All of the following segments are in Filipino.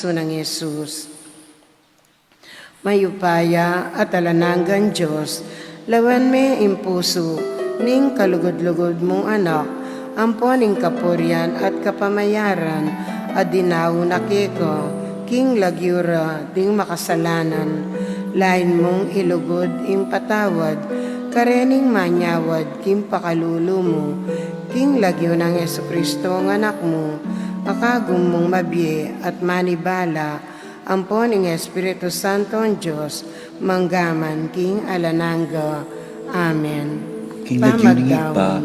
puso ng Yesus. Mayupaya at alananggan Diyos, lawan me impuso, ning kalugod-lugod mong anak, amponing kapuryan at kapamayaran, at dinaon akiko, king lagyura ding makasalanan, lain mong ilugod impatawad, karening manyawad kim pakalulo mo, king lagyo ng Jesucristo ng anak mo, akagum mong mabiye at manibala, ampon ng Espiritu Santo ang Diyos, manggaman king alanangga. Amen. King lagyo ng ipa,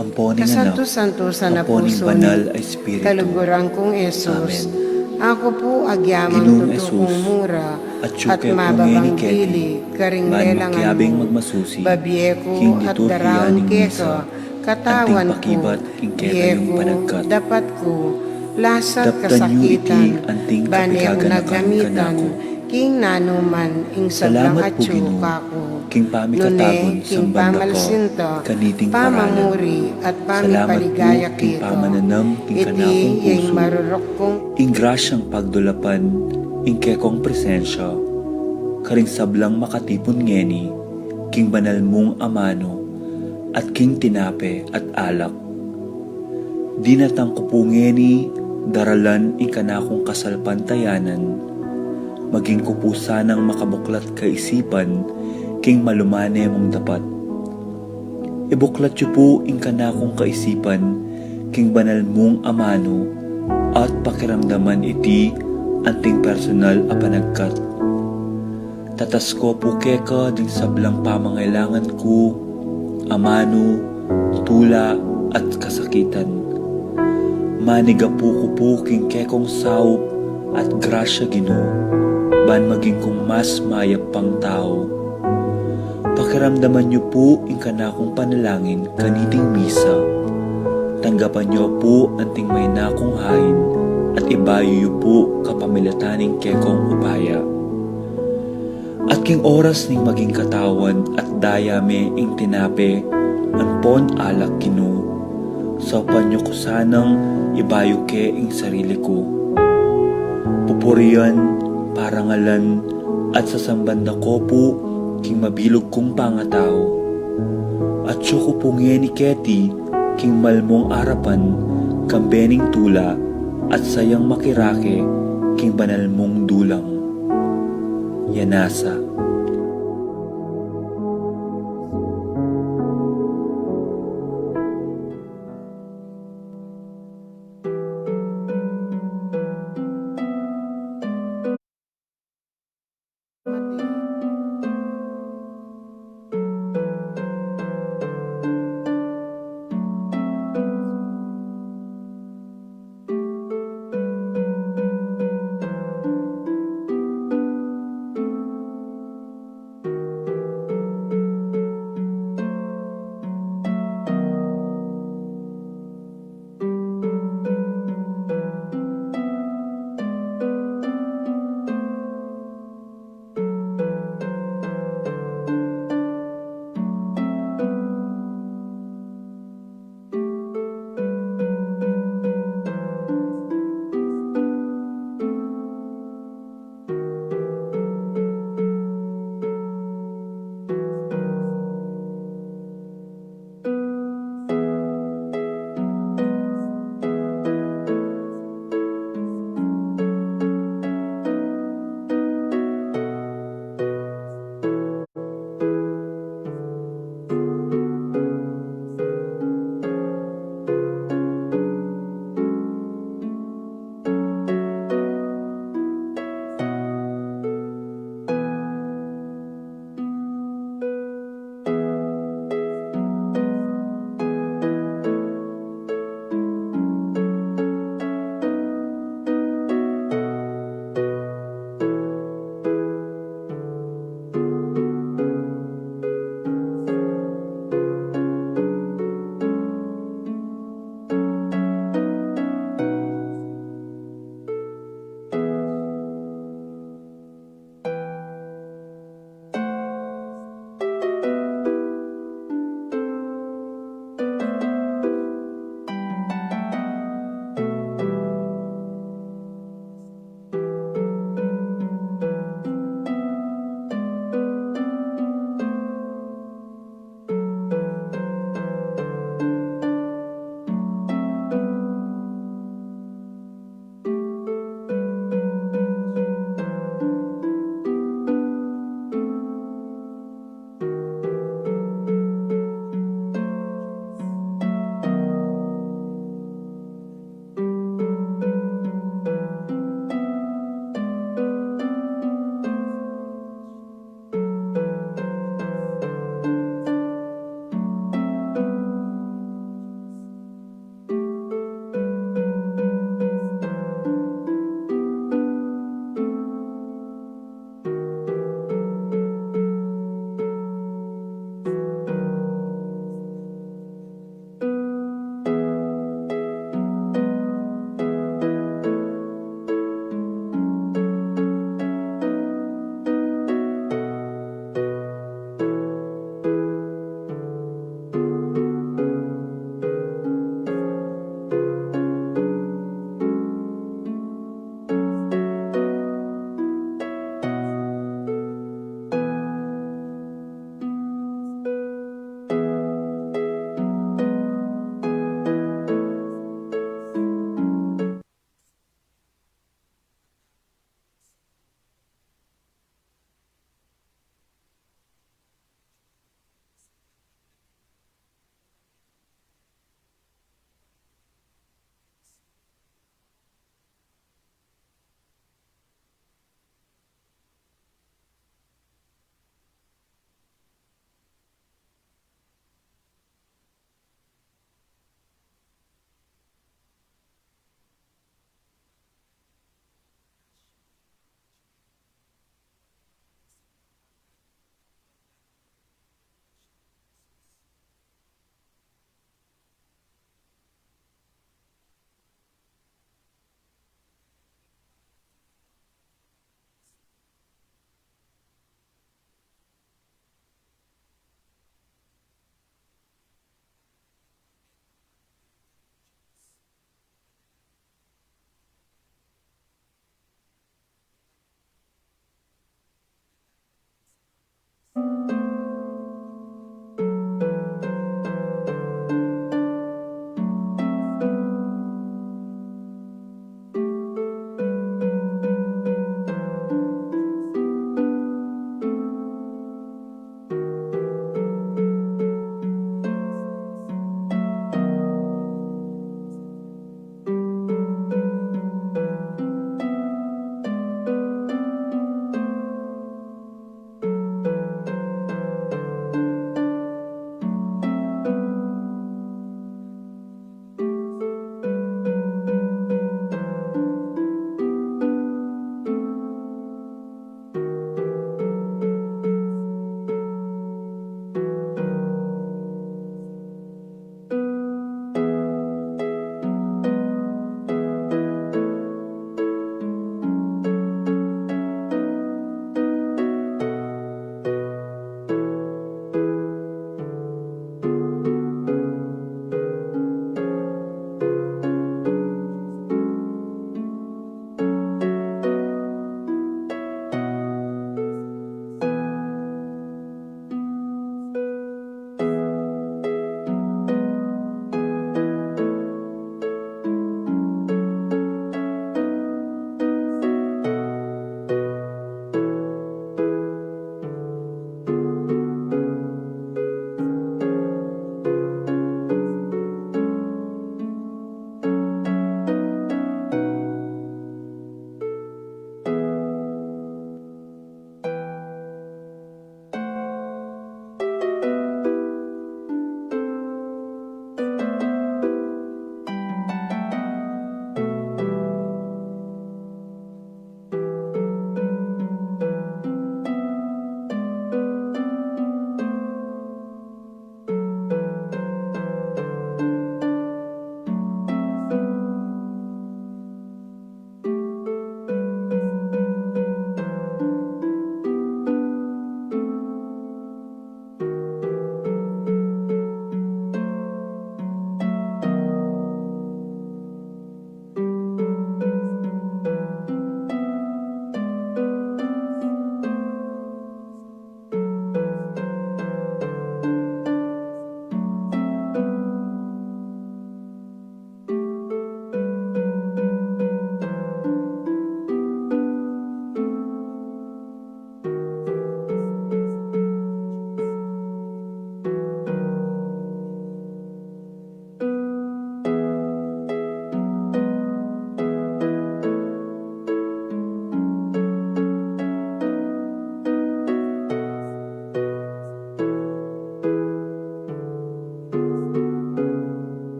amponing anak, Kasanto-santosan na amponing puso banal ni ay Espiritu. kalugurang kong Yesus, Amen. ako po agyamang Ginoong tutukong Jesus, mura, at at syuke mababang pungeni keti, gili, karing man lelangan makiabing mo, magmasusi, babieko king at dito daraon hiyaning keko, misa, katawan anting ko, pakibat, king keta yung biyeko, panagkat. dapat ko, lasat Daptan yu iti, kasakitan, anting baneo kapigaganakan nagamitan, kanako. king nanuman, ing sablang Salamat po, atyo Ginoo, kako, king pamikatagon nune, king sang banda ko, pamalsinto, kaniting pamamuri at pamipaligaya Salamat po, king kito, pamananam, king iti kanakong yung puso, marurok kong ing grasyang pagdulapan, ing kekong presensya, karing sablang makatipon ngeni, king banal mong amano, at king tinape at alak. Dinatang ko po ngeni, daralan ing kanakong kasalpantayanan, maging ko po sanang makabuklat kaisipan, king malumane mong dapat. Ibuklat yu po ing kanakong kaisipan, king banal mong amano, at pakiramdaman iti, anting personal a panagkat. Tatas ko po keka ding sablang pamangailangan ko, amano, tula at kasakitan. Maniga po ko po king kekong saup at grasya Ginoo, ban maging kong mas mayap pang tao. Pakiramdaman niyo po ing kanakong panalangin kaniting misa. Tanggapan niyo po anting may nakong hain at ibayo po kapamilataning kekong upaya. At king oras ning maging katawan at dayame ing tinape, anpon alak Ginoo, sopan niyo ko sanang ibayo ke ing sarili ko. Pupurian, parangalan, at sasambanda ko po king mabilog kong pangatao. At siyo ko po ngeni keti, king malmong arapan, kambening tula, at sayang makirake, king banal mong dulang. Yanasa.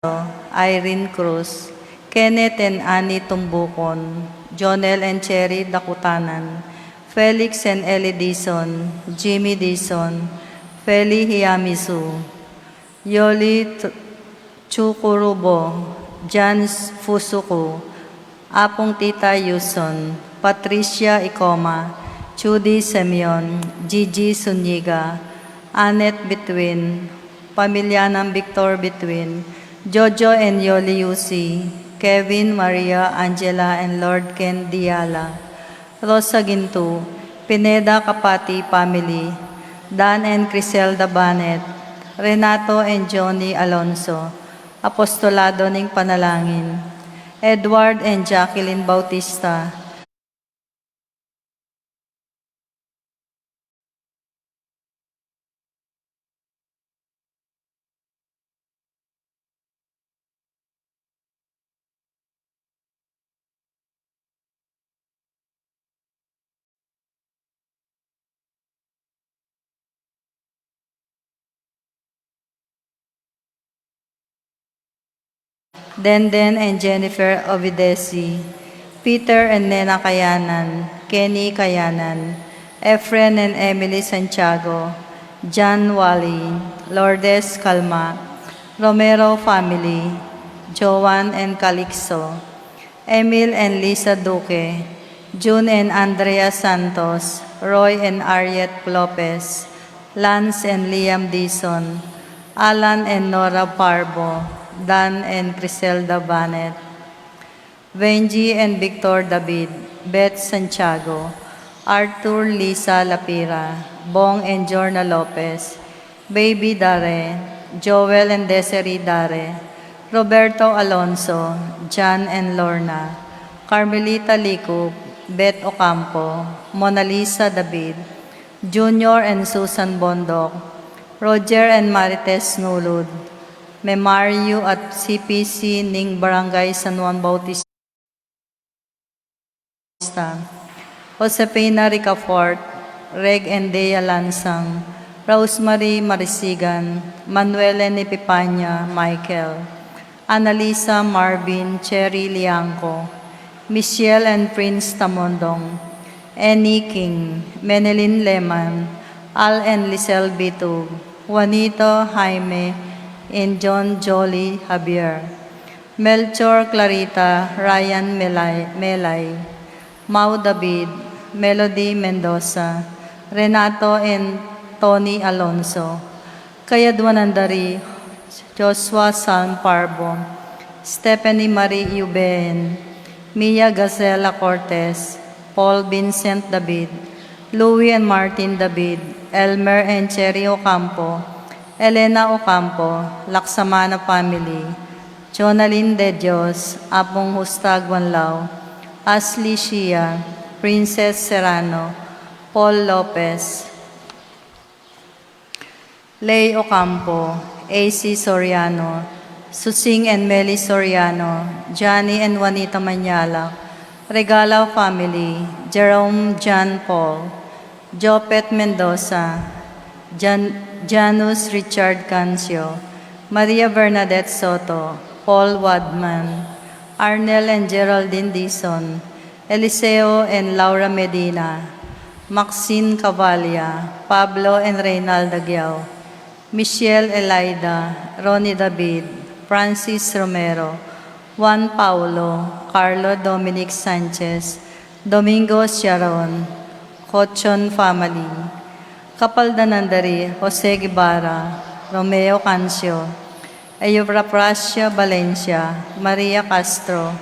Irene Cruz, Kenneth and Annie Tumbukon, Jonel and Cherry Dakutanan, Felix and Ellie Dizon, Jimmy Dizon, Feli Hiyamisu, Yoli Chukurubo, Jan Fusuku, Apong Tita Yuson, Patricia Icoma, Judy Semyon, Gigi Sunyiga, Annette Betwin, Pamilya ng Victor Betwin, Jojo and Yoli Yusi, Kevin, Maria, Angela, and Lord Ken Diala, Rosa Gintu, Pineda Kapati Family, Dan and Criselda Banet, Renato and Johnny Alonso, Apostolado ng Panalangin, Edward and Jacqueline Bautista, Denden and Jennifer Ovidesi, Peter and Nena Kayanan, Kenny Kayanan, Efren and Emily Santiago, John Wally, Lourdes Calma, Romero family, Joan and Calixto, Emil and Lisa Duque, June and Andrea Santos, Roy and Ariet Lopez, Lance and Liam Dizon, Alan and Nora Parbo, Dan and Criselda Banet, Benji and Victor David, Beth Santiago, Arthur Lisa Lapira, Bong and Jorna Lopez, Baby Dare, Joel and Desiree Dare, Roberto Alonso, John and Lorna, Carmelita Licup, Beth Ocampo, Mona Lisa David, Junior and Susan Bondok, Roger and Marites Nulud, Memario at CPC Ning Barangay San Juan Bautista, Josepina Ricafort, Reg and Dea Lansang, Rosemary Marisigan, Manuel and Epipanya Michael, Annalisa Marvin Cherry Liangco, Michelle and Prince Tamondong, Annie King, Menelin Leman, Al and Lisel Bitug, Juanito Jaime, and John Jolly Javier, Melchor Clarita, Ryan Melay, Mau David, Melody Mendoza, Renato and Tony Alonso, Kayadwanandari, Joshua San Parbo, Stephanie Marie Euben, Mia Gazela Cortez, Paul Vincent David, Louie and Martin David, Elmer and Cherry Ocampo, Elena Ocampo, Laksamana Family, Jonalyn De Dios, Apong Hustag Wanlao, Ashley Shia, Princess Serrano, Paul Lopez, Lay Ocampo, AC Soriano, Susing and Meli Soriano, Johnny and Juanita Manyala, Regala Family, Jerome John Paul, Jopet Mendoza, Janus Richard Cancio, Maria Bernadette Soto, Paul Wadman, Arnel and Geraldine Dizon, Eliseo and Laura Medina, Maxine Cavalia, Pablo and Reynaldo Giao, Michelle Elida, Ronnie David, Francis Romero, Juan Paulo, Carlo Dominic Sanchez, Domingo Sharon, Cochon Family, Kapaldanandari, Jose Guevara, Romeo Cancio, Eufrasia Valencia, Maria Castro,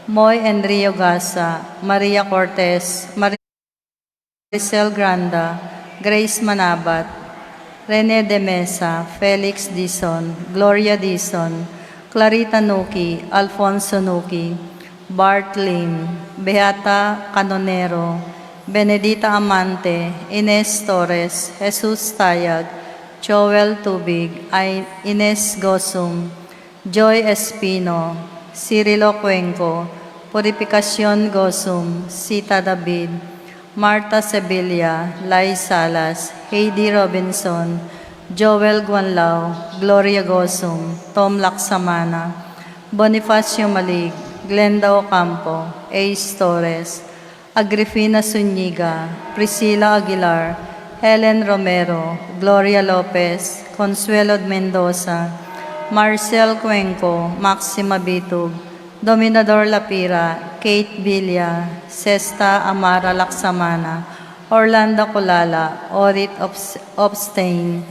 Moy and Rio Gasa, Maria Cortez, Maricel Granda, Grace Manabat, Rene de Mesa, Felix Dizon, Gloria Dizon, Clarita Nuki, Alfonso Nuki, Bart Lim, Beata Canonero, Benedita Amante, Ines Torres, Jesus Tayag, Joel Tubig, Ines Gosum, Joy Espino, Cirilo Cuenco, Purificación Gosum, Sita David, Marta Sevilla, Lai Salas, Heidi Robinson, Joel Guanlao, Gloria Gosum, Tom Laksamana, Bonifacio Malig, Glenda Ocampo, Ace Torres, Agrifina Zuniga, Priscilla Aguilar, Helen Romero, Gloria Lopez, Consuelo Mendoza, Marcel Cuenco, Maxima Bitug, Dominador Lapira, Kate Villa, Sesta Amara Laksamana, Orlando Colala, Orit Obstain,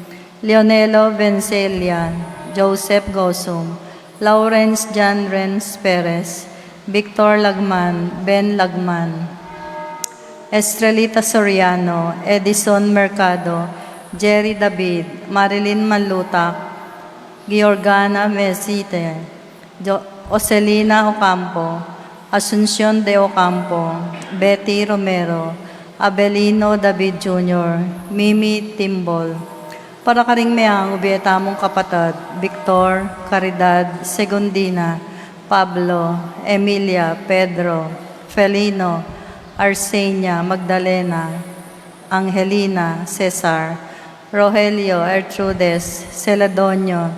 Leonelo Vencelian, Joseph Gosum, Lawrence John Renz Perez, Victor Lagman, Ben Lagman, Estrelita Soriano, Edison Mercado, Jerry David, Marilyn Manlutak, Georgana Mesite, Ocelina Ocampo, Asuncion de Ocampo, Betty Romero, Abelino David Jr., Mimi Timbol. Para karing mayang ubieta mong kapatid, Victor, Caridad, Segundina, Pablo, Emilia, Pedro, Felino, Arsenia, Magdalena, Angelina, Cesar, Rogelio, Ertrudes, Celadonio,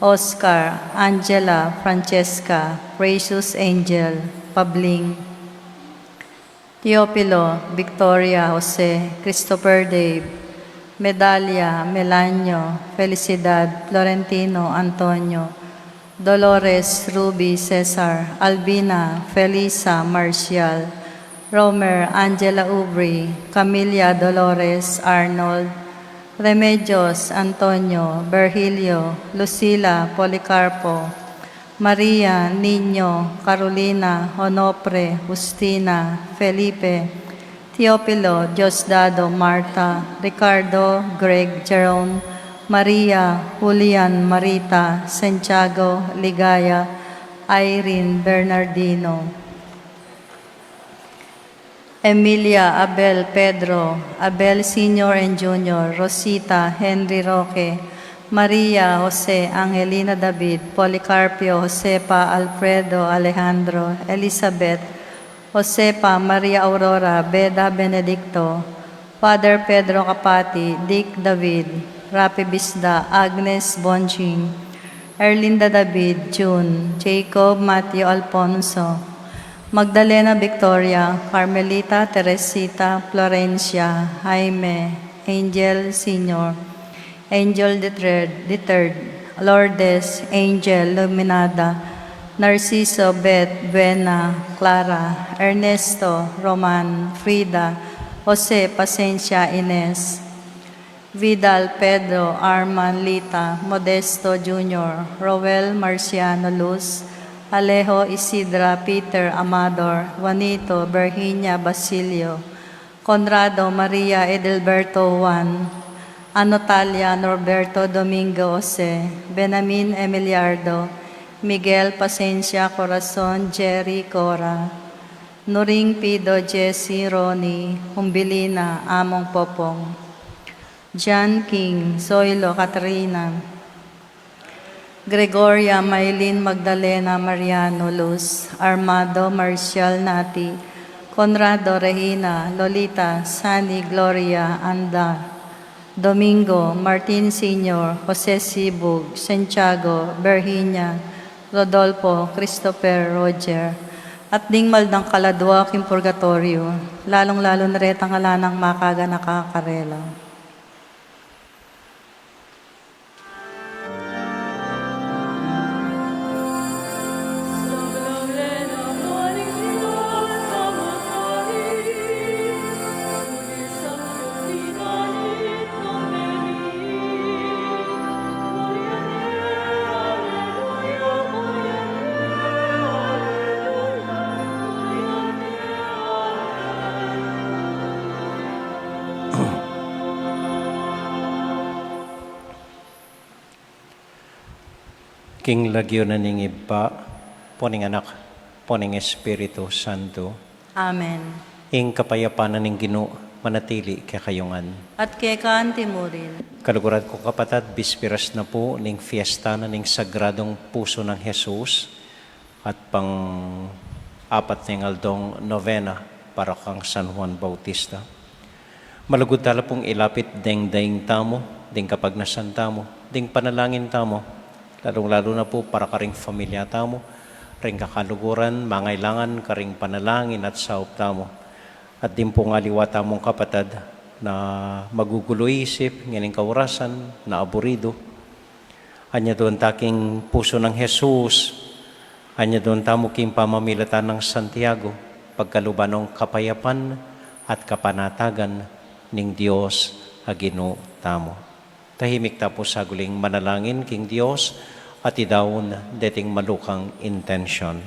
Oscar, Angela, Francesca, Precious Angel, Pabling, Teopilo, Victoria, Jose, Christopher Dave, Medalia, Melanio, Felicidad, Florentino, Antonio, Dolores, Ruby, Cesar, Albina, Felisa, Marcial, Romer, Angela Ubri, Camilla Dolores, Arnold, Remedios, Antonio, Virgilio, Lucila, Policarpo, Maria, Niño, Carolina, Onofre, Justina, Felipe, Teopilo, Diosdado, Marta, Ricardo, Greg, Jerome, Maria, Julian, Marita, Santiago, Ligaya, Irene, Bernardino, Emilia, Abel, Pedro, Abel Sr. and Jr., Rosita, Henry Roque, Maria, Jose, Angelina David, Policarpio, Josepa, Alfredo, Alejandro, Elizabeth, Josepa, Maria Aurora, Beda Benedicto, Father Pedro Capati, Dick David, Rapi Bisda, Agnes Bonching, Erlinda David, June, Jacob Matthew Alfonso, Magdalena Victoria, Carmelita Teresita Florencia, Jaime, Angel Sr., Angel the Third, Lourdes, Angel Luminada, Narciso, Beth, Buena, Clara, Ernesto, Roman, Frida, Jose, Pasencia, Ines, Vidal, Pedro, Arman, Lita, Modesto Jr., Roel, Marciano, Luz, Alejo, Isidra, Peter, Amador, Juanito, Virginia, Basilio, Conrado, Maria, Edelberto, Juan, Anotalia, Norberto, Domingo, Jose, Benamin, Emiliardo, Miguel, Pasencia, Corazon, Jerry, Cora, Nuring, Pido, Jesse, Ronnie, Humbilina, Among Popong, John King, Zoilo, Katrina, Gregoria, Maylin, Magdalena, Mariano, Luz, Armando, Marcial, Nati, Conrado, Regina, Lolita, Sunny, Gloria, Anda, Domingo, Martin Sr., Jose Sibug, Santiago, Virginia, Rodolfo, Christopher, Roger, at ding maldang kaladwa king purgatorio, lalong-lalo na rin ang alanang makaga nakakarela. King lagyo na ning iba, poning anak, poning Espiritu Santo, Amen. ing kapayapaan ning Ginoo manatili kakayungan. At kay kaan timurin, Kalugurad ko kapatid, bispiras na po ning fiesta na ning Sagradong Puso ng Jesus at pang apat ning aldong novena para kang San Juan Bautista. Malugod tala pong ilapit deng tamo, ding kapag nasanta mo, ding panalangin tamo, lalong-lalo na po para karing familia tamo, ring kakaluguran, mangailangan karing panalangin at saup tamo. At din po nga liwata mong kapatad na magugulo isip, nganing kaurasan, na aburido. Anya doon taking puso ng Jesus, anya doon tamo king pamamilatan ng Santiago, pagkaluban ng kapayapan at kapanatagan ning Dios agino tamo. Tahimik tapo sa guling manalangin king Dios at idawon dating malukang intention.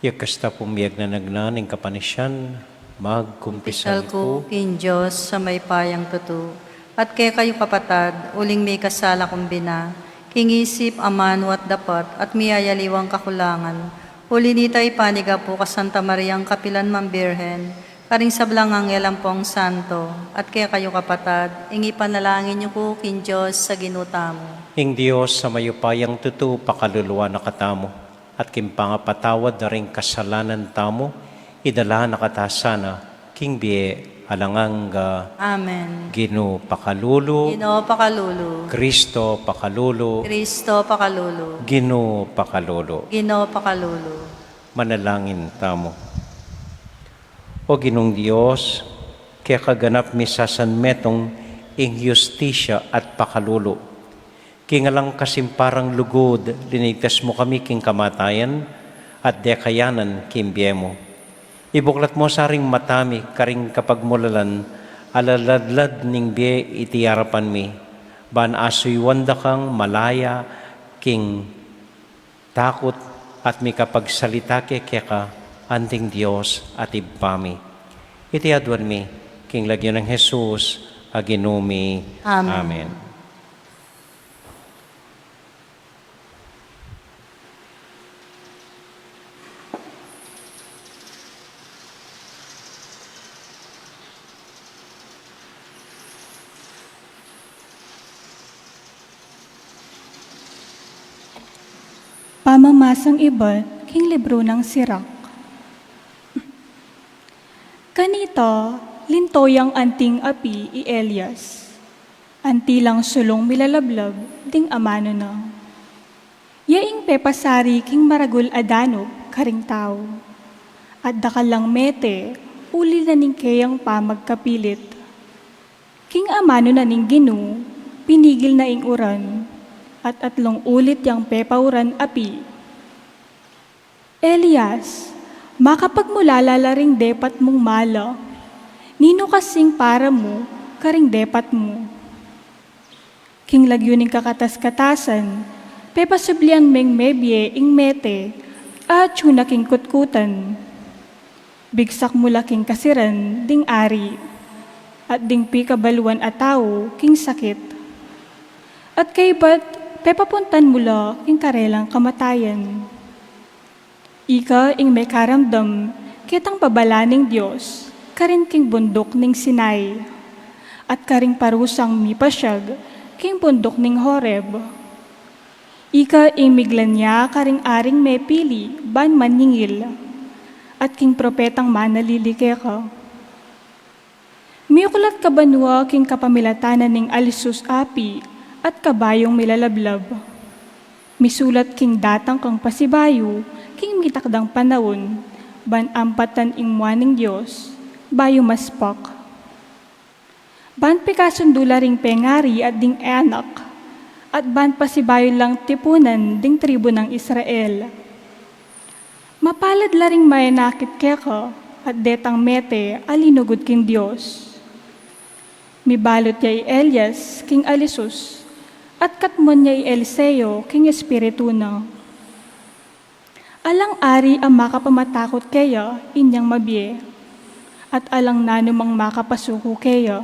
Yakasta pumiyag na nagnaning kapanisyan, magkumpisal Pisal ko, ko kin Diyos sa may payang tutu. At kaya kayo kapatad, uling may kasala kong bina, kingisip amano at dapat at miyayaliwang kakulangan. Uli nita'y paniga po ka Santa Mariang Kapilan Mambirhen, karing sablang angelang pong santo. At kaya kayo kapatad, ingi panalangin niyo po kin Diyos sa ginutamo. ing Diyos sa mayupayang tutu pakaluluwa na katamo, at kimpangapatawad na rin kasalanan tamo, idala na katasana, king bie alanganga, Amen. Gino pakalulu, Ginoo pakalulu. Kristo pakalulu, Kristo pakalulu. Gino pakalulu. Ginoo pakalulu. Manalangin tamo. O Ginong Diyos, kaya kaganap mi sasanmetong ing justisya at pakalulu. Kingalang kasimparang lugod, linigtas mo kami king kamatayan at dekayanan kimbiye mo. Ibuklat mo sa ring matami, karing kapag mulalan, alaladlad ning biye itiyarapan mi. Ban asoy wanda kang malaya, king takot at mi kapag salita keka, anting Diyos at ibpami. Itiadwan mi, king lagyan ng Jesus, aginumi. Amen. Amen. Pamamasang iba, king libro ng Sirak. Kanito, lintoyang anting api i Elias. Antilang sulong milalablab, ding amano na. Yaing pepasari king maragul adanop, karing tao. At dakalang mete, uli na ning kayang pamagkapilit. King amano na ning ginu, pinigil na ing uran. At atlong ulit yang pepauran api. Elias, makapagmulala ring depat mong mala, nino kasing para mo, karing depat mo. King lagyuning kakatas-katasan, pepasublian meng mebye ing mete, at yuna king kutkutan. Bigsak mula king kasiran, ding ari, at ding pikabaluan ataw, king sakit. At kay ba't pepapuntan mula ing karelang kamatayan. Ika ing may karamdam, kitang babalaning Diyos, karin king bundok ning Sinai, at karing parusang mipasyag, king bundok ning Horeb. Ika ing miglanya karing aring may pili, ban maningil, at king propetang manalilike ka. Miyukulat kabanwa king kapamilatanan ning alisus api, at kabayong milalablab. Misulat king datang kang pasibayo, king mitakdang panahon, ban ampatan ing muaning Diyos, bayo maspak. Ban pikasundula ring pengari at ding anak, at ban pasibayo lang tipunan ding tribo ng Israel. Mapalad la ring mayanakit keka, at detang mete alinugod king Diyos. Mibalot yay Elias, king Alisus, at katmon niya Eliseo, king Espiritu na. Alang ari ang makapamatakot kaya, inyang mabye, at alang nanumang makapasuko kaya.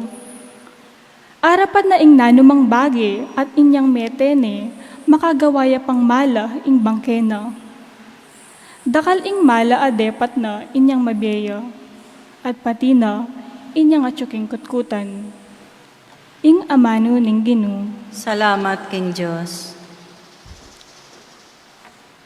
Arapat na ing nanumang bagi, at inyang metene, makagawaya pang mala ing bangkena. Dakal ing mala adepat na inyang mabiya, at pati na inyang atsuking kutkutan. Ing amano ning Ginoo. Salamat king Diyos.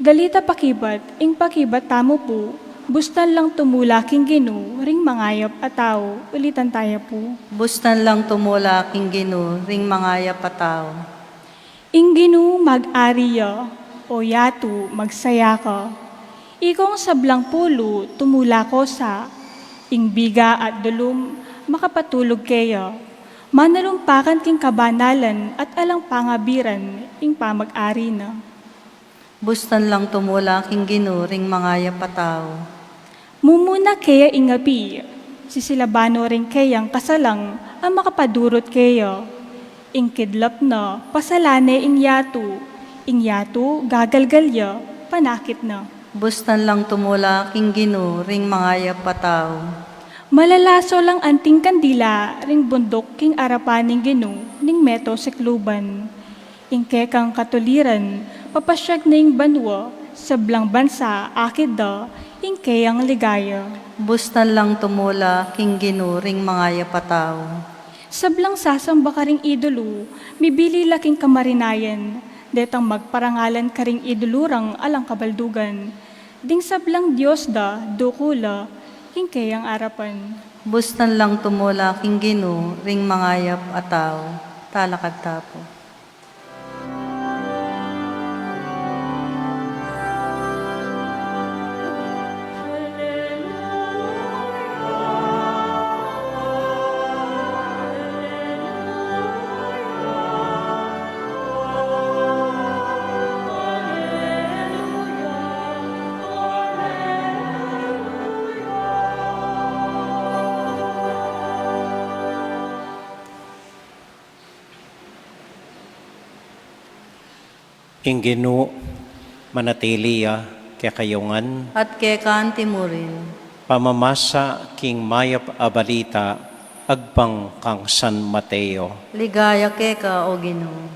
Dalita pakibat, ing pakibat tamo po, bustan lang tumula king Ginoo, ring mangayap at tao, ulitan tayo po. Bustan lang tumula king Ginoo, ring mangaya pataw. Ing Ginoo mag-ariya, o yatu magsaya ka. Ikong sablang pulo, tumula ko sa, ing biga at dulum, makapatulog kayo. Manalumpakan king kabanalan at alang pangabiran, ing pamag-ari na. Bustan lang tumula king Ginoo, ring mangaya pataw. Mumuna kaya ingabi, sisilabano rin kayang kasalang ang makapadurot kayo. Ing kidlap na, pasalane ing yatu gagalgalya, panakit na. Bustan lang tumula king Ginoo, ring mangaya pataw. Malalaso lang anting kandila, ring bundok king arapaning Ginoo, ning meto sikluban. Ing kekang katuliran, papasyag na ing banwa, sablang bansa, akid da, ing kayang ligaya. Bustan lang tumula king Ginoo, ring mangaya pataw. Sablang sasamba ka ring idolo, mibili laking kamarinayan, detang magparangalan ka ring idolurang alang kabaldugan. Ding sablang Diyos da, dukula, king kayang arapan. Bustan lang tumula king Ginoo, ring mangaya pataw. Talakad tapo. Ing Ginoo manatiliya kekayungan, At kekaan timurin. pamamasa king mayap abalita, agpang kang San Mateo. Ligaya keka o Ginoo.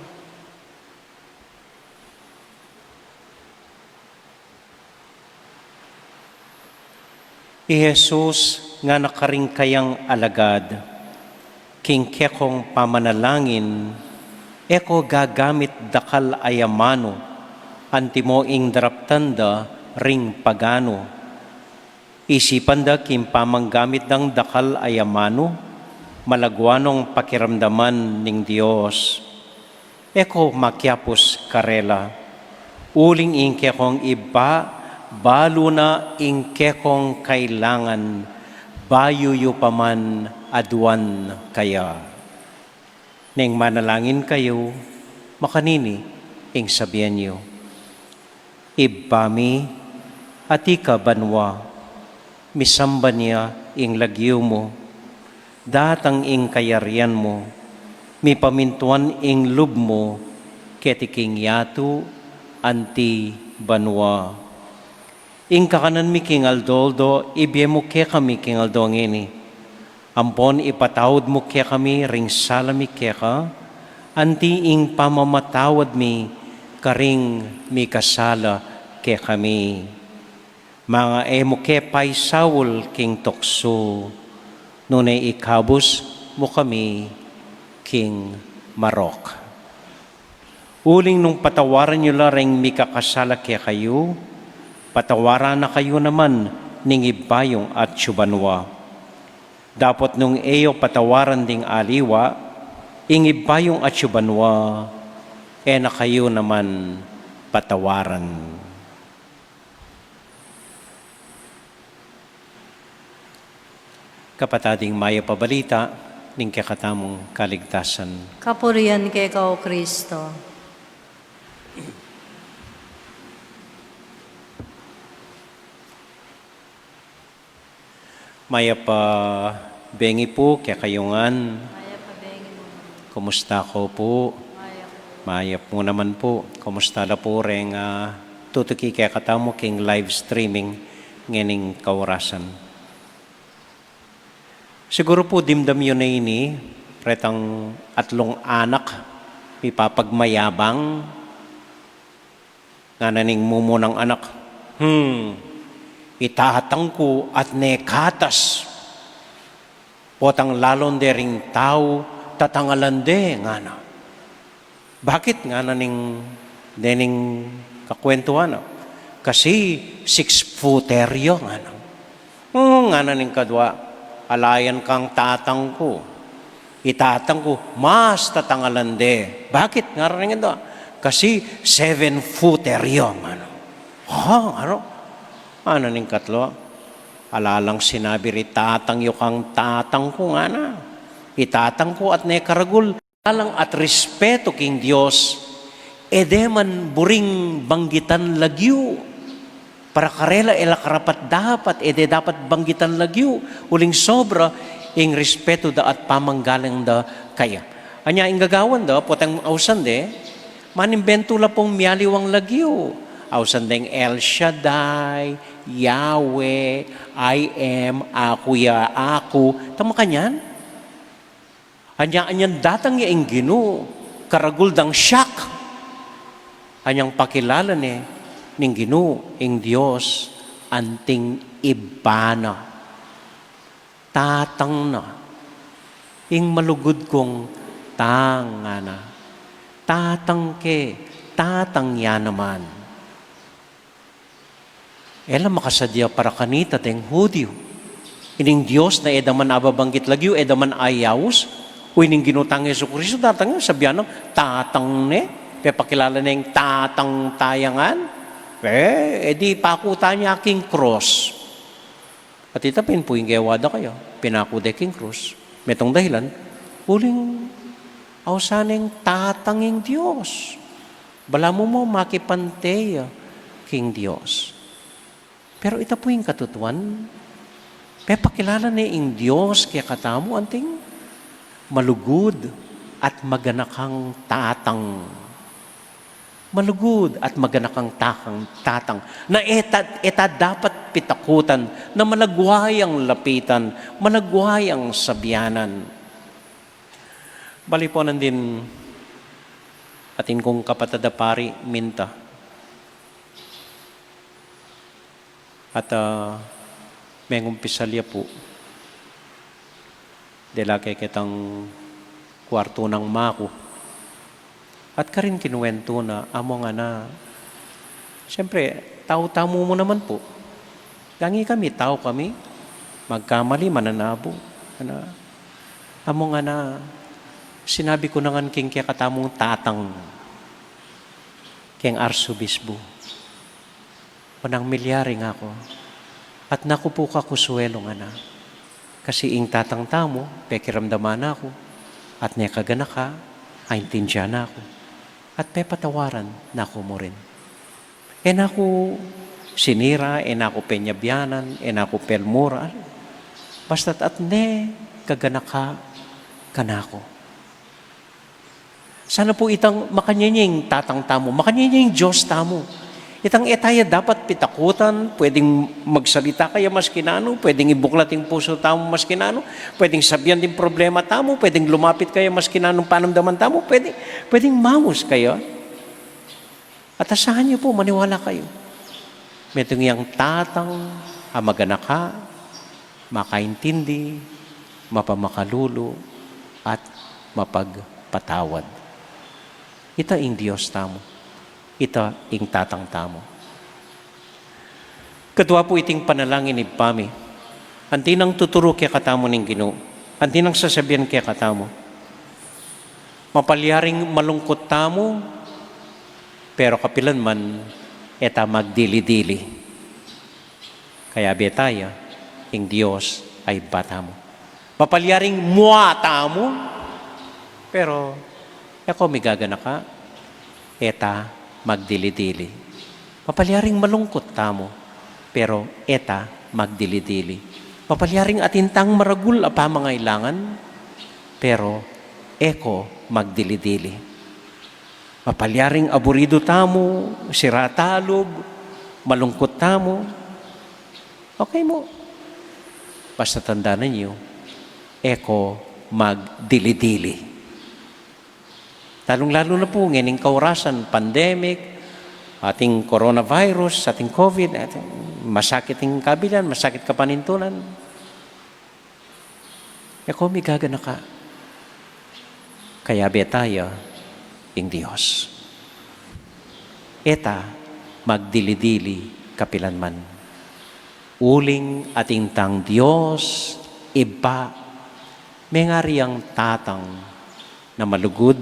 I Jesus nga nakaring kayang alagad, king kekong pamanalangin, eko gagamit dakal ayamano, antimo ing daraptanda ring pagano. Isipan da kim pamanggamit ng dakal ayamano, malagwanong pakiramdaman ning Dios. Eko makyapos karela, uling ing kekong iba, balo na ing kekong kailangan, bayuyo paman aduan kaya. Neng manalangin kayo, makanini ing sabihan niyo, Ibami at ika banwa, misamba niya ing lagyo mo, datang ing kayarian mo, mi pamintuan ing lub mo, ketiking yatu, anti banwa. Ing kakanan mi king aldoldo, ibye mo ke kami king aldong ini. Ampon ipatawad mo kaya kami, ring salami kaya ka, anti ing pamamatawad mi, karing mi kasala kaya kami. Mga emo kaya pay sawul king tokso, nunay ikabos mo kami king Marok. Uling nung patawaran nyo la ring mi kakasala kaya kayo, patawaran na kayo naman ning ibayong at subanwa. Dapat nung eyo patawaran ding aliwa, ingibayong at syubanwa, na kayo naman patawaran. Kapatading maya pabalita, ning kakatamong kaligtasan. Kapurian keka o Kristo. Maya pa bengi po, kaya kayungan. Kumusta ko po? Mayap mo naman po. Kumusta na po rin tutuki kaya katamo king live streaming ngening kaurasan. Siguro po dimdam yun na ini, pretang atlong anak, ipapagmayabang, nga naning mumunang anak, itahatang ko at nekatas. Potang lalon dering tao, tatangalande nga na. Bakit nga na dening kakwentuhan na? Kasi 6-footer yun. Ano? Nga na ning kadwa, alayan kang tatang ko. Itatang ko, mas tatangalande. Bakit? Nga rin ito. Kasi 7-footer yun. Ano? Ano? Ano ning katlo? Alalang sinabi rin, tatang yung kang tatang ko nga na. Itatang ko at nekaragul. Alang at respeto king Diyos, edeman buring banggitan lagyu. Para karela ela karapat dapat, ede dapat banggitan lagyu. Uling sobra, ing respeto da at pamanggalang da kaya. Anya ing gagawan da, potang ausan de, manimbento la pong miyaliwang lagyu. Ausan deng El Shaddai, Yahweh, I am, ako ya, ako. Tama kanyan? Anyan datang ya ing Ginoo, karagul dang siyak. Anyang pakilala ni ning Ginoo ing Dios anting ibana. Tatang na. Ing malugod kong tangana. Tatang ke, tatang ya naman. Ela makasadya para kanita teng Hudyo. Ining Dios na edaman ababanggit lagyo, edaman ayaws, o ining ginutang Yesu Kristo, datang sabihan ng tatang ne, pakilala na yung tatang tayangan, edi pakuta niya king cross. At itapin po yung gawada kayo, pinakude king cross. Metong dahilan, uling ausaneng tatanging Diyos. Bala mo makipanteya king Diyos. Pero ito po yung katutuan, pakilala na yung Diyos kaya katamu anting malugod at maganakang tatang. Malugod at maganakang tatang. Na eta dapat pitakutan, na malagwayang lapitan, malagwayang sabyanan. Bali po nandin atin kong kapatadapari minta. At may ngumpisalya po. Dela kay kitang kwarto ng mako. At karin kinuwento na, amo nga na, siyempre, tao-tamo mo naman po. Gangi kami, tao kami, magkamali, mananabo. Amo nga na, sinabi ko na nga king kaya katamong tatang, keng arsobisbo. Panang milyari nga ako. At naku po kakuswelo nga na. Kasi ing tatang tamo, pekiramdaman ako. At nekagana ka, aintindyan ako. At pepatawaran na ako mo rin. Naku sinira, naku penyabyanan, naku pelmura. Basta't at ne, kagana ka, kanako. Sana po itang makanyanying tatang tamo, makanyanying Diyos tamo. Itang etaya dapat pitakutan, pwedeng magsalita kaya mas kinano, pwedeng ibuklat yung puso tamo mas kinano, pwedeng sabihan din problema tamo, pwedeng lumapit kaya mas kinanong panamdaman tamo, pwedeng mamos kayo. At asahan niyo po, maniwala kayo. Metong yung tatang, amagana ka, makaintindi, mapamakalulo, at mapagpatawad. Ita ing Diyos tamo. Ita ing tatang tamo. Kadwa po iting panalangin ni Pami. Anti nang tuturo kaya katamo ning Ginoo. Anti nang sasabihan kaya katamo. Mapalyaring malungkot tamo, pero kapilan man, eta magdili-dili. Kaya betaya, ing Diyos ay batamo. Mapalyaring mua tamo, pero ako migagana ka, eta magdili-dili. Mapalyaring malungkot tamo, pero eta magdili-dili. Mapalyaring atintang maragul apa mangailangan, pero eko magdili-dili. Mapalyaring aburido tamo, siratalog, malungkot tamo, okay mo. Basta tandaan niyo, eko magdili-dili. Lalong-lalo na po, ngayon kaurasan, pandemic, ating coronavirus, ating COVID, ating masakit ang kabilan, masakit kapanintunan. Eko, may gagana ka. Kaya betaya, ing Diyos. Eta, magdili-dili, kapilanman. Uling ating tang Diyos, iba, may ngari ang tatang na malugod,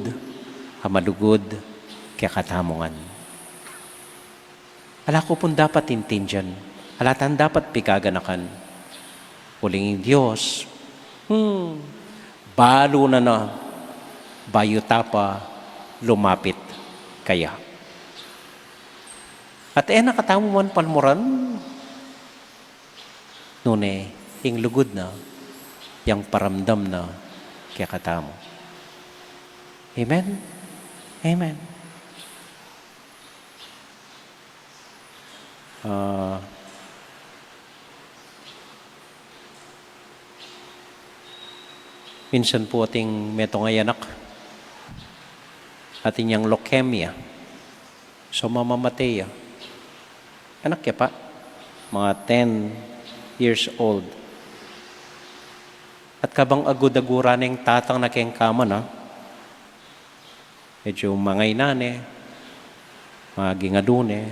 hamalugod, kaya katamungan. Ala ko pong dapat intindihan, alatan dapat pigaganakan. Uling Diyos, balo na bayuta pa lumapit kaya. At nakatamo man palmuran, nune, ing lugod na, yang paramdam na, kaya katamo. Amen? Amen. Minsan po ating metong anak, ating yang leukemia, so mamamatay. Anak ya pa, mga 10 years old. At kabang agud-agura ng tatang na kayang kama na, medyo mangay nane, mga gingadune,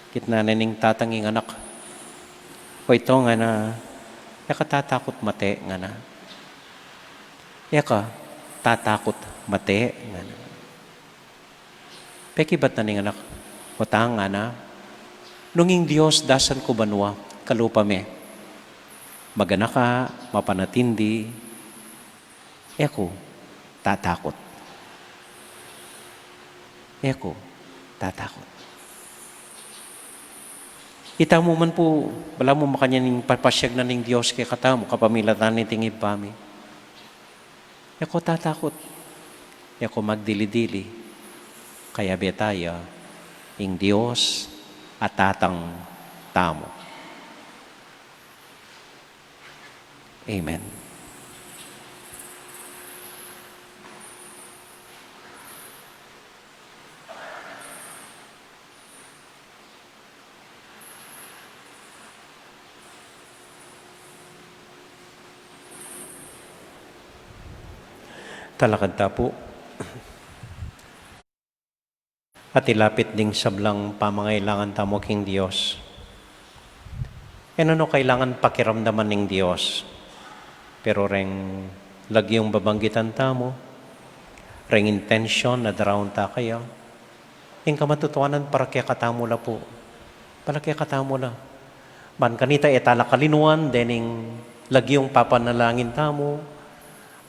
kitna na ning tatang ng anak. O ito nga na, nakatatakot mate nga na. Yaka, tatakot mate nga na. Peki ba't na ning anak? O nga na, nunging Diyos dasan ko banwa, kalupa me. Magana ka, mapanatindi, eko, tatakot. Eko, tatakot. Ita mo man po, wala mo makanyaning papasyag na ning Diyos kay katamo, kapamilatan ni tingib pami. Eko, tatakot. Eko, magdili-dili. Kaya betaya, ing Diyos, at tatang tamo. Amen. Talakad ta po. At ilapit ding sablang pamangailangan tamo king Diyos. Ano kailangan pakiramdaman ng Diyos? Pero reng lagyong babanggitan tamo, reng intention na daraon ta kaya, yung kamatutuanan para kaya katamo la po. Para kaya katamo la. Ban kanita etala kalinuan, dening lagyong papanalangin tamo,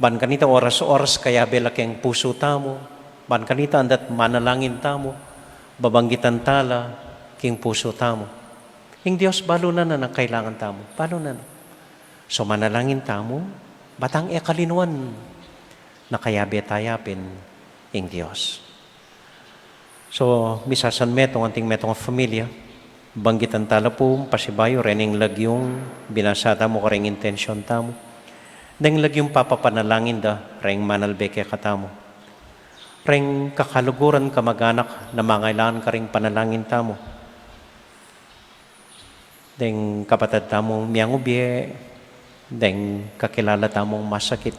ban kanita oras-oras kaya bela kayang puso tamo, ban kanita andat manalangin tamo, babanggitan tala, king puso tamo. Ing Diyos balo na kailangan tamo. Balo na. So manalangin tamo, batang kalinuan na kaya betayapin ing Diyos. So misasan metong anting metong familia, banggitan tala po, pasibayo, rening lagyong binasata mo kareng intensyon tamo. Deng lagyong papapanalangin da, reng manalbeke katamo. Reng kakaluguran kamag-anak na mangailangan ka ring panalangin tamo. Deng kapatid tamong miyang ubye, deng kakilala tamong masakit.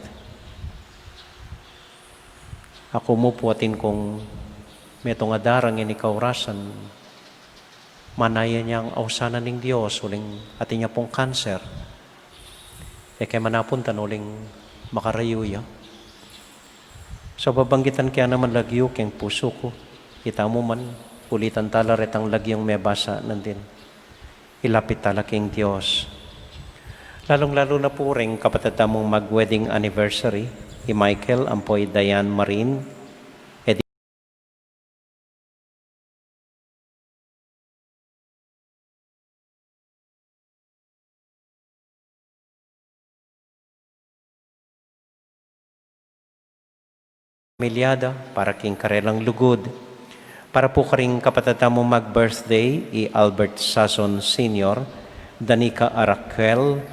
Ako mo puatin kung metong adarang inikaurasan, manaya niyang ausanan ng Diyos, uling atin niya pong cancer. Kaya manapuntan uling makarayuya. So babanggitan kaya naman lagyo keng puso ko. Kita mo man, ulitan tala retang lagyong may basa nandin. Ilapit tala keng Diyos. Lalong-lalo na po rin kapatid mong mag-wedding anniversary, ni Michael, Ampoy, Diane, Marine, pamilyada, para king karelang lugod. Para po karing kapatid mo mag-birthday, Albert Sazon Sr., Danica Araquel,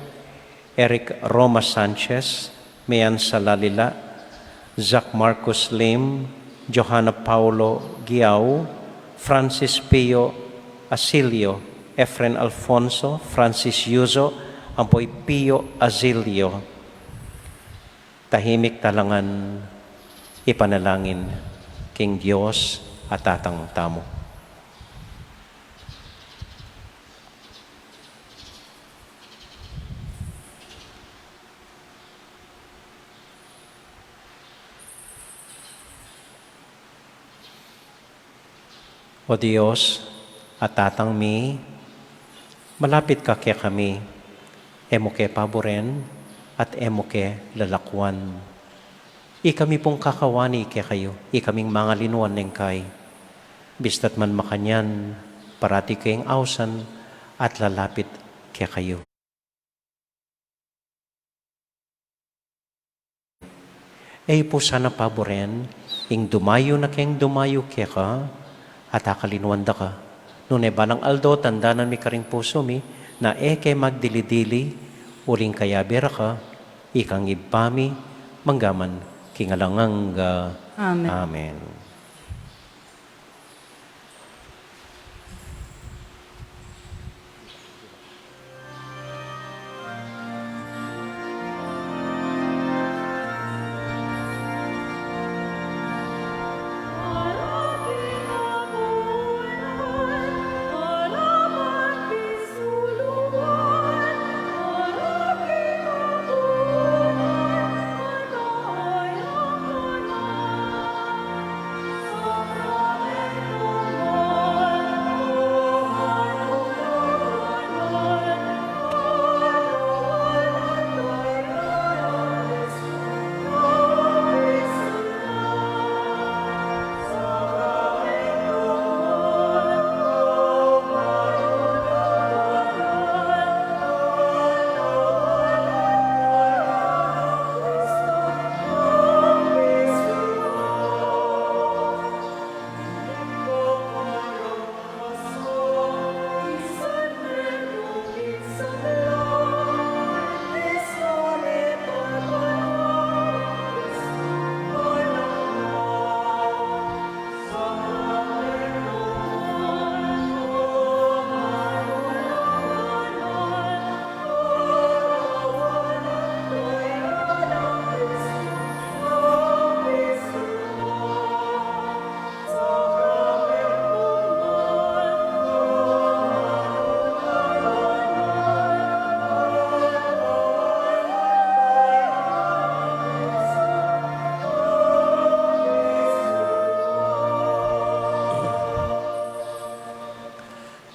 Eric Roma Sanchez, Mayan Salalila, Zach Marcus Lim, Johanna Paulo Giao, Francis Pio Asilio, Efren Alfonso, Francis Yuzo, Ampoy Pio Azilio. Tahimik talangan ipanalangin king Diyos at tatang tamo. O Diyos, at tatang mi, malapit ka kaya kami, emo ke paboren, at emo ke lalakwan. Ikami pong kakawani kaya kayo, ikaming mga linuan ng kay. Bistat man makanyan, parati kayong ausan, at lalapit kaya kayo. Ay po sana paboren, ing dumayo na kayong dumayo kaya ka, at akalinuan da ka. Nune balang aldo, tandanan mi karing puso mi, na kay magdilidili, uling kaya bera ka, ikang ibami, manggaman, kingalangang Amen. Amen.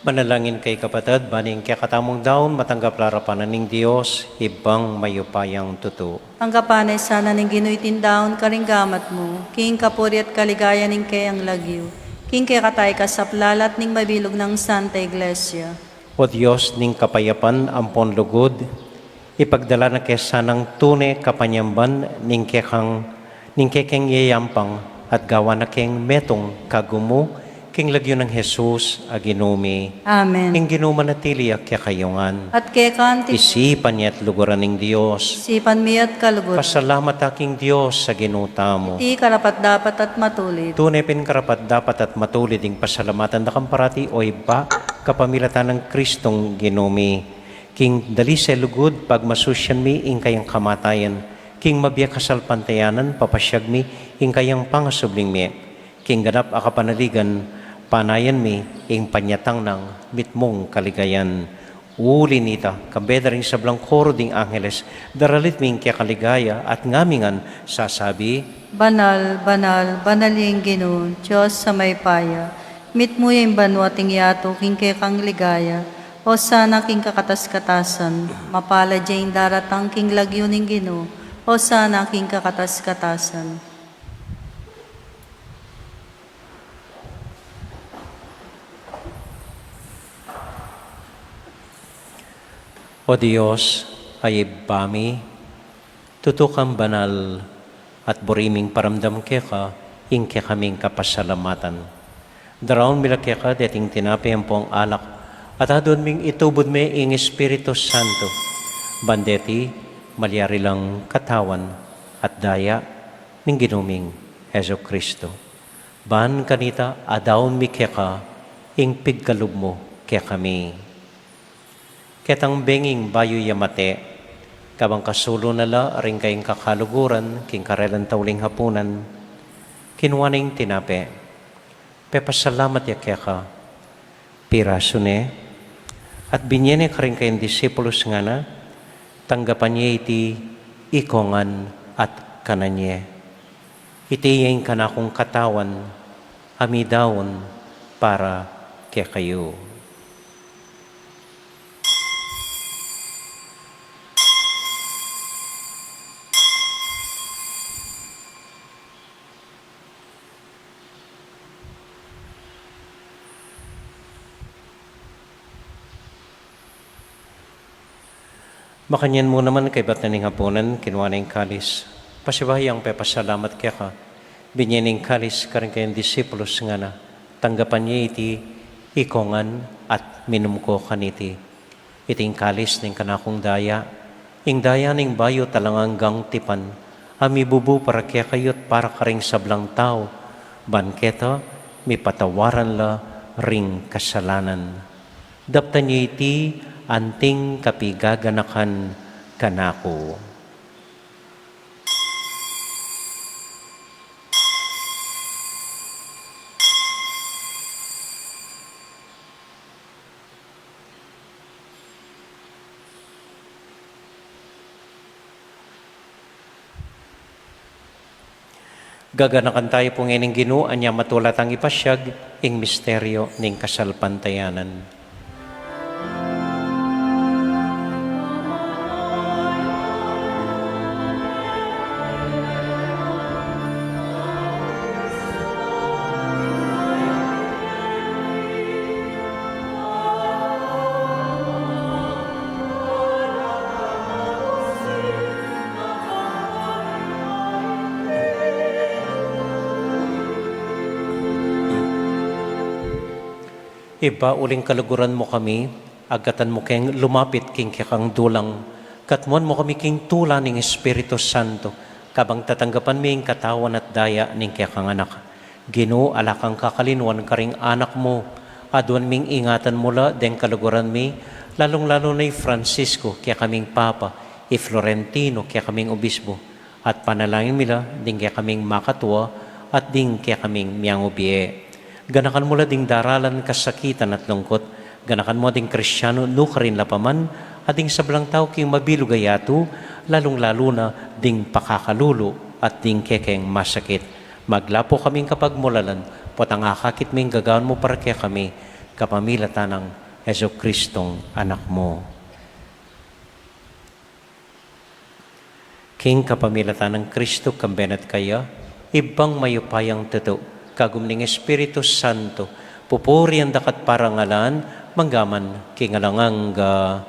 Manalangin kay kapatid, baning kaya katamong daon, matanggap larapanan ng Diyos, ibang mayupayang tuto. Ang kapanay sana ning ginuitin daon karinggamat mo, king kapuri at kaligaya ning kayang lagyo, king kaya katay kasaplalat ning mabilog ng Santa Iglesia. O Diyos, ning kapayapan, ampon lugod, ipagdala na kesa ng tune kapanyamban, ning kekeng yayampang, at gawa na keng metong kagumo, king lagyo ng Jesus, aginumi. Amen. King ginumanatili kaya kayongan. At kaya kanti, Isipan niya at luguran ng Diyos. sipan mi at kalugot, Pasalamat aking Diyos sa ginutamo. ti karapat dapat at matulit. Tunay pin karapat dapat at matulid ang pasalamatan na kamparati o iba kapamilatan ng Kristong ginumi. King dali sa lugod pag masusyan mi ing kayang kamatayan. King mabiya kasal pantayanan papasyag mi ing kayang pangasubling mi. King ganap akapanaligan panayan mi ing panyatang ng mitmong kaligayan. Uli nita, kabeda rin sa koro ding angeles, daralit ming kaya kaligaya at ngamingan sasabi, Banal, banal, banaling Ginoo, Diyos sa may paya. Mit mo yung banwating yato, king kay kang ligaya. O sana king kakatas-katasan, mapala dyan daratang king lagyo ning Ginoo. O sana king kakatas-katasan. O Diyos, ay bami, tutukang banal at buriming paramdam keka, ingke kaming kapasalamatan. Daraon mila keka, deting tinapi ang pong alak, at adon ming itubod me ing Espiritu Santo. Bandeti, malyari lang katawan at daya ning ginuming Heso Kristo. Ban kanita, adaon mi keka, ing pigkalub mo kaya kami. Ketang benging bayo yamate, kabang kasulo nala, ring kayong kakaluguran, king karelan tauling hapunan, kinuwaning tinape, pepasalamat ya keka, piraso ne, at binyene ka rin kayong disipulos nga na, tanggapan niya iti ikongan at kananye. Iti yung kanakong katawan, amidawon, para kayo. Makanyan mo naman kay bataning hapunan, kinuha na yung kalis. Pasibahayang pepasalamat kaya ka. Binyan yung kalis karing kayong disipulos nga na. Tanggapan niya iti ikongan at minumko kaniti. Iting kalis ning kanakong daya. Ing daya ning bayo talangang gang tipan. Ami bubu para kaya kayot para karing sablang tao. Banketa, mi patawaran la ring kasalanan. Daptan niya iti anting kapigaganakan kanako. Gaganakan tayo pong ining Ginoo anya matulat ang ipasyag ing misteryo ning kasalpantayanan. Iba uling kaluguran mo kami, agatan mo keng lumapit king kang dulang, katmuan mo kami king tula ning Espiritu Santo, kabang tatanggapan mi katawan at daya ning kang anak. Ginoo alakang kakalinuan karing anak mo, aduan ming ingatan mula den kaluguran mi, lalong-lalo na Francisco, kaya kaming Papa, Florentino, kaya kaming Obispo, at panalangin mila, ding kaya kaming makatuwa, at ding kaya kaming miyang ubie. Ganakan mo ding daralan kasakitan at lungkot, ganakan mo ding Kristyano no karin lapaman, ading sablang tao king mabilugayatu, lalong-lalo na ding pakakalulo at ding kekeng masakit. Maglapo kaming kapag mulalan, potang akakit ming gagawin mo para kaya kami, kapamilatan ng Heso Kristong anak mo. King kapamilatan ng Kristo kambenat kaya, ibang mayupayang totoo, kagumning Espiritu Santo, pupuri ang dakat parangalan, manggaman kingalanganga.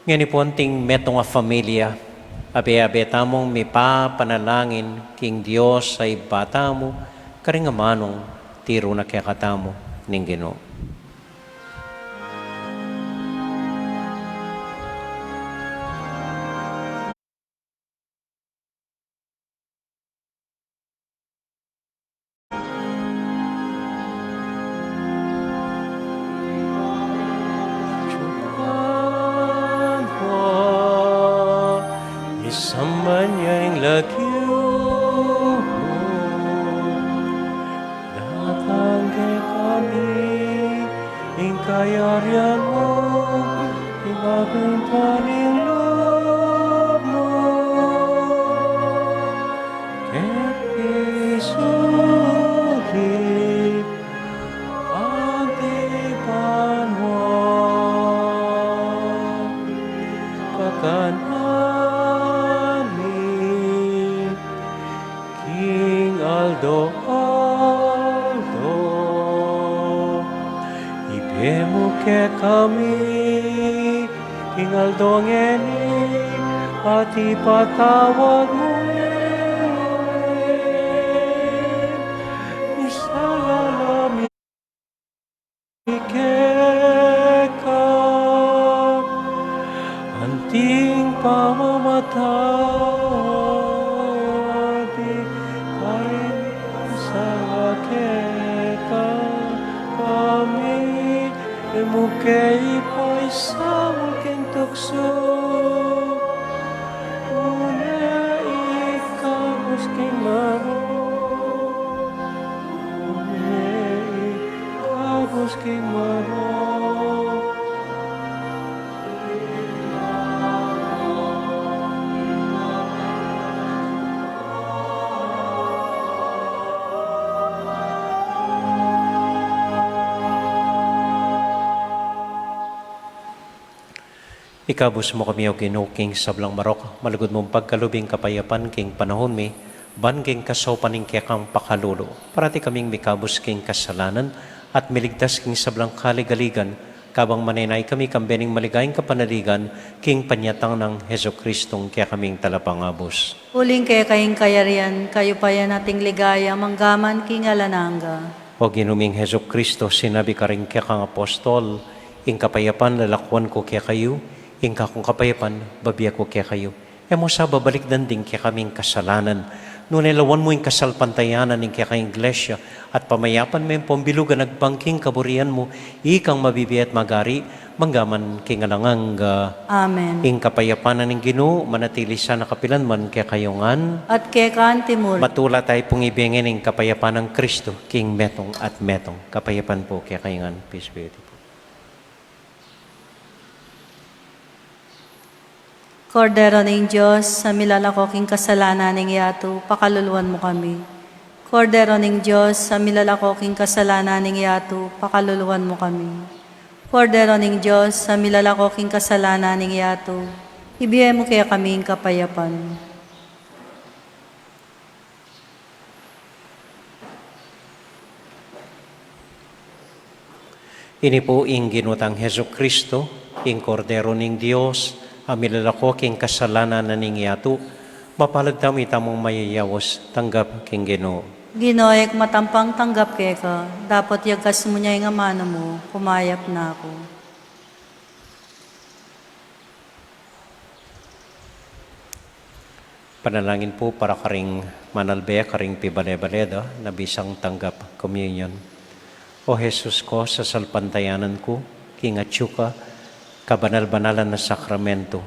Ngayon po anting metong a familia, abe-abe tamong may panalangin king Diyos ay bata mo, karingamanong tiro na kaya katamo ning Ginoo. Isamanyang lagyo datang ke kami ing kayarian mo ibagay paling loob mo ket isulit ang tipan mo pagkana Aldo, ibemo ke kami, King Aldo ngeni, at ipatawag mo isalalami keka, anting pamamatay. Mukay po'y sa mulking tukso una ikaw king Jesus King Manong. Ikabus mo kami o Ginoo King sablang marok, malugod mong pagkalubing kapayapan king panahon mi, ban king kasopaning kekang pakalulo. Parati kaming mikabus king kasalanan at miligtas king sablang kaligaligan, kabang manenay kami kambening maligayang kapanaligan, king panyatang ng Heso Kristong kaya kaming talapangabos. Huling kaya kayong kayarian, kayo pa yan ating ligaya, manggaman king alananga. O ginuming Heso Kristo, sinabi ka rin kaya kang apostol, ing kapayapan lalakwan ko kaya kayo, ing kakong kapayapan, babiya ko kaya kayo. Emo sa babalik danding kaya kaming kasalanan. Nunilawan mo yung kasalpantayanan ng kaya kayong iglesia at pamayapan mo yung pambilugan nagbangking kaburian mo, ikang mabibiya at magari, manggaman king alanganga. Amen. Ing kapayapanan ng Ginoo, manatili sa nakapilan man kaya kayongan. At kaya kaan timur, Matula tayo pong ibigin ng kapayapan ng Kristo, King Metong at Metong. Kapayapan po kaya kayongan. Peace be with you. Kordero ng Diyos, sa milalakoking kasalanan ng yato, pakaluluan mo kami. Kordero ng Diyos, sa milalakoking kasalanan ng yato, pakaluluan mo kami. Kordero ng Diyos, sa milalakoking kasalanan ng yato, ibigay mo kaya kaming kapayapan. Ini po ing ginutang Heso Kristo, ing Kordero ng Diyos, amilalako king kasalanan na ning yato, mapalad tami tamong mayayawos, tanggap king Ginoo. Ginoek matampang tanggap kaya ka, dapat yagas mo niya yung amana mo, kumayap na ako. Panalangin po para karing manalbe, karing pibale-baleda, na bisang tanggap communion. O Jesus ko, sa salpantayanan ko, king atsuka, kabanal-banalan na sakramento,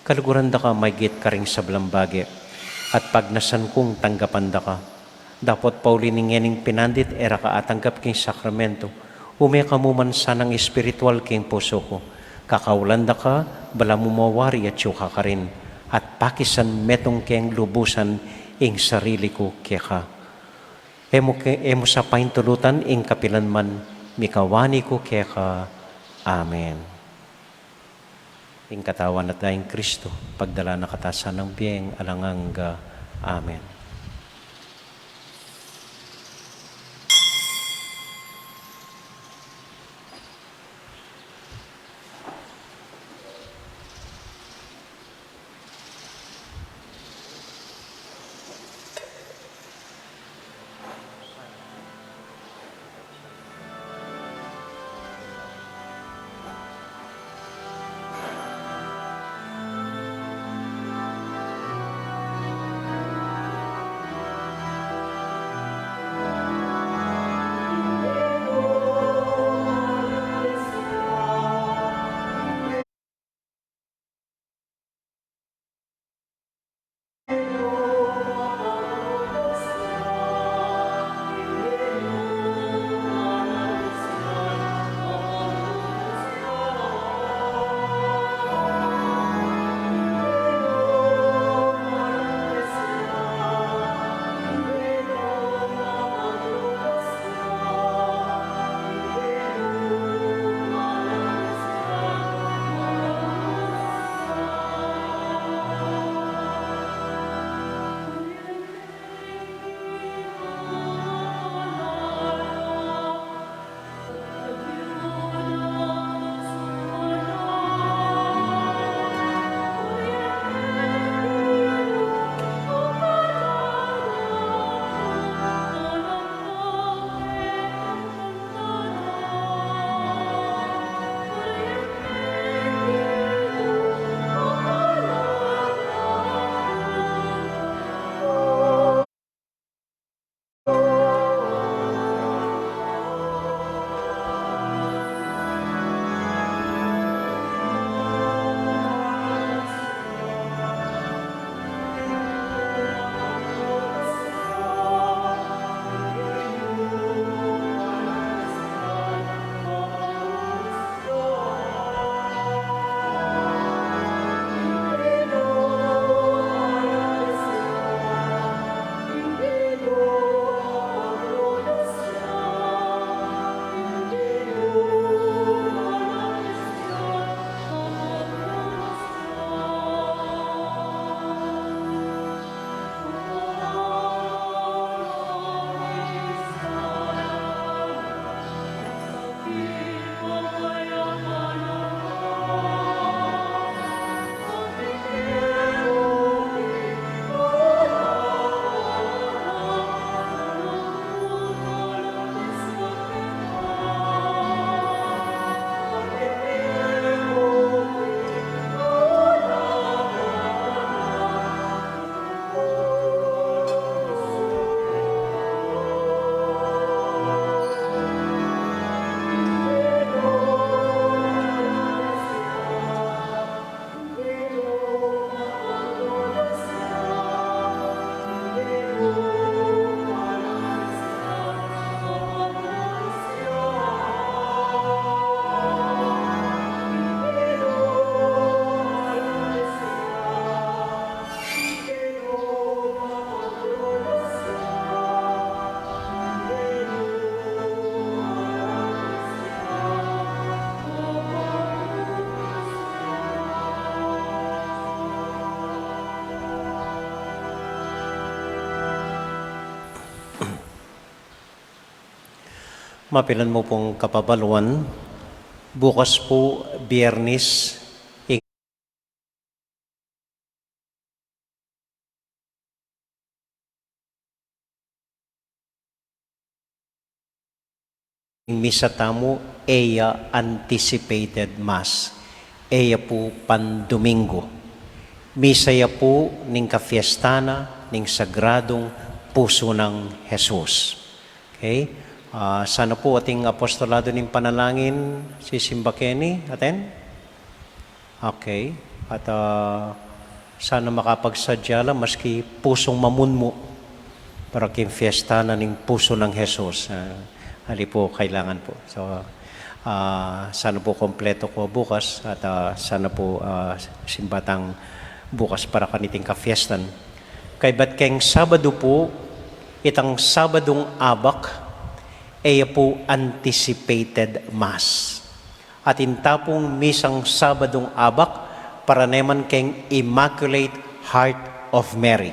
kaluguran da ka may git ka ring sablambagi, at pagnasan kong tanggapan da ka. Dapat paulinin ngening pinandit, era ka atanggap king sakramento, umeka mo man sanang espiritual king puso ko, kakaulan da ka, bala mo mawari at syuka ka rin, at pakisan metong keng lubusan ing sarili ko kaya ka. Emo sa paintulutan ing kapilan man, mikawani ko kaya ka. Amen. Ing katawan at daing Kristo, pagdala na katasan ng biyeng alanganga. Amen. Mapilan mo pong kapabaluan, bukas po, Biyernes, misa tamo, Eya Anticipated Mass. Eya po Pandomingo. Misa ya po ning kafiestana, ning sagradong puso ng Jesus. Okay? Sana po ating apostolado ning panalangin si Simba Kenny. Aten? Okay. At sana makapagsadya lang maski pusong mamunmo para king fiestana ning puso ng Jesus. Hali po, kailangan po. So, sana po kompleto ko bukas at sana po simbatang bukas para kaniting kafiestan. Kay bat keng Sabado po, itang Sabadong Abak, ay po anticipated Mass. At intapong misang Sabadong Abak, para naman keng Immaculate Heart of Mary.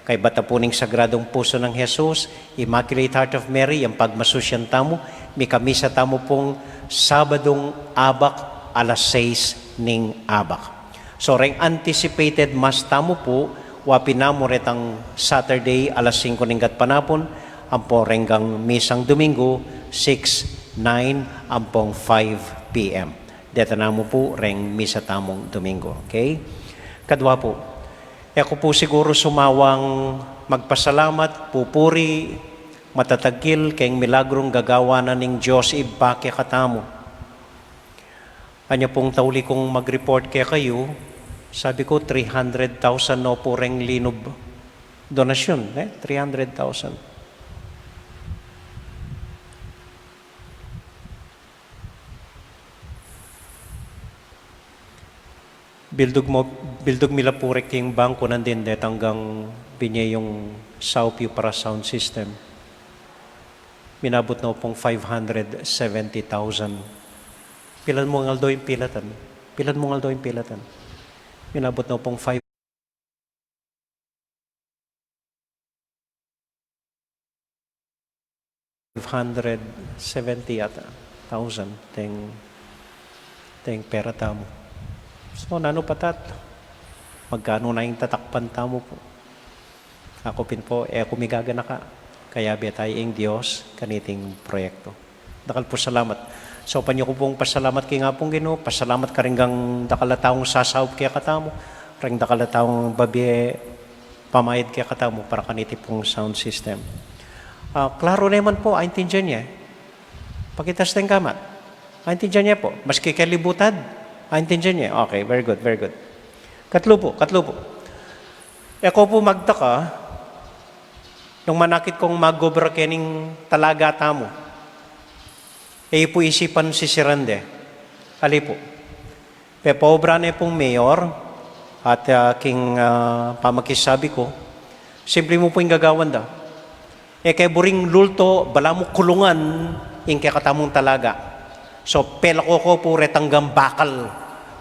Kay bata po ning Sagradong Puso ng Jesus, Immaculate Heart of Mary, yung pagmasusyan tamo, may kamisa tamo pong Sabadong Abak, alas 6 ning Abak. So, reng anticipated Mass tamo po, wapinamo retang Saturday, alas 5 ning gatpanapon, ampo renggang misang Domingo, 6, 9, ampong 5 p.m. Deta namo po, reng misa tamong Domingo. Okay? Kadwa po, ako po siguro sumawang magpasalamat, pupuri, matatagil, kayong milagrong gagawa na ning Diyos ibake katamo. Anya pong tauli kong mag-report kaya kayo, sabi ko 300,000 no po reng linob donasyon, 300,000. Bildog mila purek yung bangko nandin det hanggang binye yung Saupio para sound system. Minabot na pong 570,000. Pilan mo ngaldo yung pilatan? Pilan mo ngaldo yung pilatan? Minabot na pong 570,000 teng pera tamo. So, nano patat? Magkano na yung tatakpan tamo po? Ako pin po, ako migagana ka. Kaya betay ang Diyos, kaniting proyekto. Dakal po salamat. So, panyo ko pong pasalamat kay nga pong Ginoo. Pasalamat ka rin gang dakalataong sasawb kaya katamo. Ring dakalataong babi pamayad kaya katamo para kaniti pong sound system. Klaro naman po, aintindihan niya. Pakitas ng kamat. Aintindihan niya po. Maski kalibutad, aintindihan niya. Okay, very good, very good. Katlo po. Eko po magtaka, nung manakit kong mag-gobra kening talaga tamo, po isipan si Sirande. Ali po. Pobra na pong mayor at king pamakisabi ko, simple mo po yung gagawan da. Kay buring lulto, bala mo kulungan, yung kaya katamong talaga. So, pela ko po retanggam bakal